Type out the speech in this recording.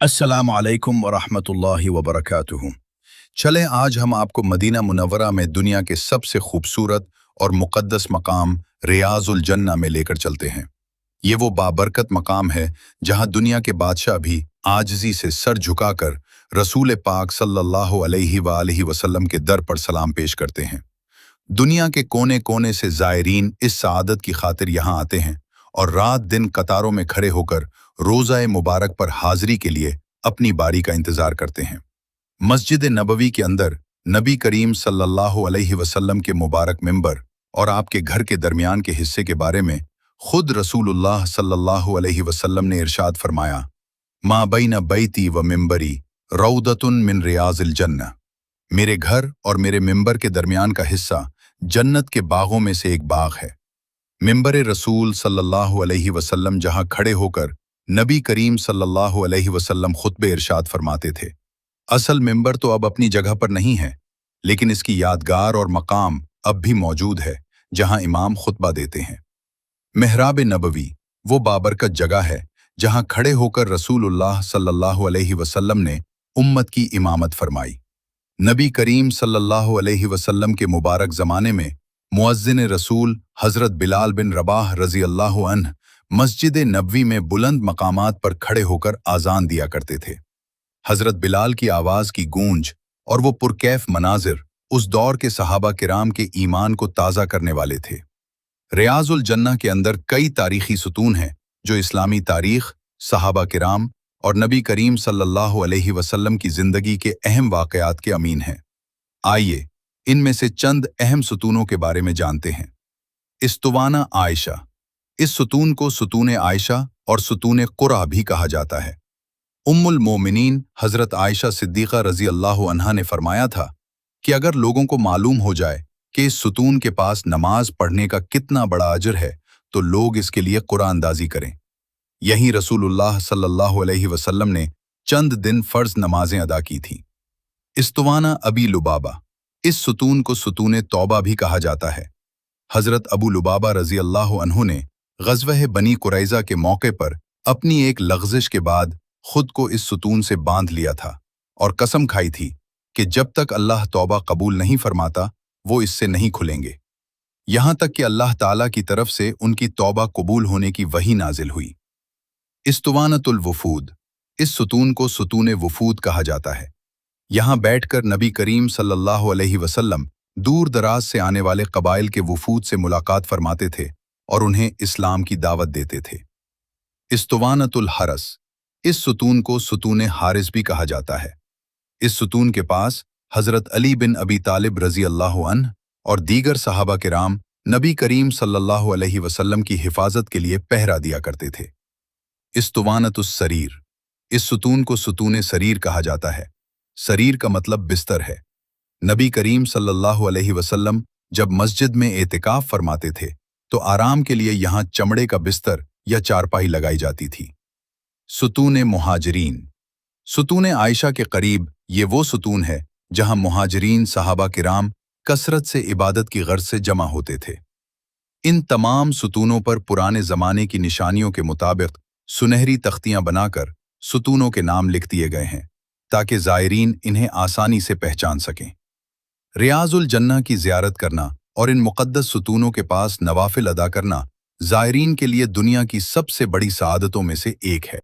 अस्सलाम वालेकुम वरहमतुल्लाहि वबरकातुहू। चलें आज हम आपको मदीना मुनव्वरा में दुनिया के सबसे खूबसूरत और मुक़द्दस मकाम रियाज़ुल जन्ना में लेकर चलते हैं। ये वो बाबरकत मकाम है जहाँ दुनिया के बादशाह भी आजिज़ी से सर झुकाकर रसूल पाक सल्लल्लाहु अलैहि वसल्लम के दर पर सलाम पेश करते हैं। दुनिया के कोने कोने से ज़ायरीन इस सआदत की खातिर यहाँ आते हैं और रात दिन कतारों में खड़े होकर रोज़ा मुबारक पर हाजिरी के लिए अपनी बारी का इंतजार करते हैं। मस्जिद नबवी के अंदर नबी करीम सल्लल्लाहु अलैहि वसल्लम के मुबारक मिंबर और आपके घर के दरमियान के हिस्से के बारे में खुद रसूलुल्लाह सल्लल्लाहु अलैहि वसल्लम ने इरशाद फरमाया, मा बैन बैती व मिंबरी रौदतुन मिन रियाज़िल जन्ना। मेरे घर और मेरे मिंबर के दरमियान का हिस्सा जन्नत के बागों में से एक बाग है। मिंबर रसूल सल्लल्लाहु अलैहि वसल्लम जहां खड़े होकर नबी करीम सल्लल्लाहु अलैहि वसल्लम खुतबे इरशाद फरमाते थे। असल मिंबर तो अब अपनी जगह पर नहीं है, लेकिन इसकी यादगार और मकाम अब भी मौजूद है जहां इमाम खुतबा देते हैं। मेहराब नबवी वो बाबरकत जगह है जहां खड़े होकर रसूलुल्लाह सल्लल्लाहु अलैहि वसल्लम ने उम्मत की इमामत फरमाई। नबी करीम सल्लल्लाहु अलैहि वसल्लम के मुबारक ज़माने में मुअज्जिन रसूल हज़रत बिलाल बिन रबाह रज़ी अल्लाहु अन्ह मस्जिद नबवी में बुलंद मकामात पर खड़े होकर आज़ान दिया करते थे। हज़रत बिलाल की आवाज़ की गूंज और वो पुरकैफ मनाजिर उस दौर के सहाबा किराम के ईमान को ताज़ा करने वाले थे। रियाज़ुल जन्ना के अंदर कई तारीख़ी सुतून हैं जो इस्लामी तारीख़, सहाबा किराम और नबी करीम सल्लल्लाहु अलैहि वसल्लम की ज़िंदगी के अहम वाक़यात के अमीन हैं। आइए इनमें से चंद अहम सुतूनों के बारे में जानते हैं। इस्तवाना आयशा। इस सुतून को सुतून आयशा और सुतून कुरा भी कहा जाता है। उम्मुल मोमिनीन हज़रत आयशा सिद्दीक़ा रज़ी अल्लाहु अन्हा ने फरमाया था कि अगर लोगों को मालूम हो जाए कि इस सुतून के पास नमाज पढ़ने का कितना बड़ा अजर है तो लोग इसके लिए कुरान अंदाज़ी करें। यहीं रसूलुल्लाह सल्लल्लाहु अलैहि वसल्लम ने चंद दिन फ़र्ज़ नमाजें अदा की थीं। इस्तवाना अबी लुबाबा। इस सुतून को सुतून तौबा भी कहा जाता है। हज़रत अबू लुबाबा रज़ी अल्लाहु अन्हु ने ग़ज़वह बनी कुरैज़ा के मौके पर अपनी एक लग़ज़िश के बाद खुद को इस सुतून से बांध लिया था और कसम खाई थी कि जब तक अल्लाह तौबा कबूल नहीं फरमाता वो इससे नहीं खुलेंगे। यहाँ तक कि अल्लाह ताला की तरफ से उनकी तौबा कबूल होने की वही नाजिल हुई। इस्तवानतुल वुफूद। इस सुतून को सुतून वुफूद कहा जाता है। यहाँ बैठकर नबी करीम सल्लल्लाहु अलैहि वसल्लम दूर दराज से आने वाले कबाइल के वुफूद से मुलाकात फरमाते थे और उन्हें इस्लाम की दावत देते थे। इस्तवानतुल हरस। इस सुतून को सुतून हारिस भी कहा जाता है। इस सुतून के पास हज़रत अली बिन अबी तालिब रज़ी अल्लाहु अन्ह और दीगर सहाबा किराम नबी करीम सल्लल्लाहु अलैहि वसल्लम की हिफाजत के लिए पहरा दिया करते थे। इस्तवानतुस सरीर। इस सुतून को सुतून सरीर कहा जाता है। सरीर का मतलब बिस्तर है। नबी करीम सल्लल्लाहु अलैहि वसल्लम जब मस्जिद में एतिकाफ फरमाते थे तो आराम के लिए यहाँ चमड़े का बिस्तर या चारपाई लगाई जाती थी। सुतून मुहाजिरीन। सुतून आयशा के करीब ये वो सुतून है जहाँ मुहाजिरीन सहाबा किराम कसरत से इबादत की गर्ज से जमा होते थे। इन तमाम सुतूनों पर पुराने ज़माने की निशानियों के मुताबिक सुनहरी तख्तियाँ बनाकर सुतूनों के नाम लिख दिए गए हैं ताकि ज़ायरीन इन्हें आसानी से पहचान सकें। रियाज़ुल जन्ना की ज़ियारत करना और इन मुक़द्दस सुतूनों के पास नवाफिल अदा करना ज़ायरीन के लिए दुनिया की सबसे बड़ी सआदतों में से एक है।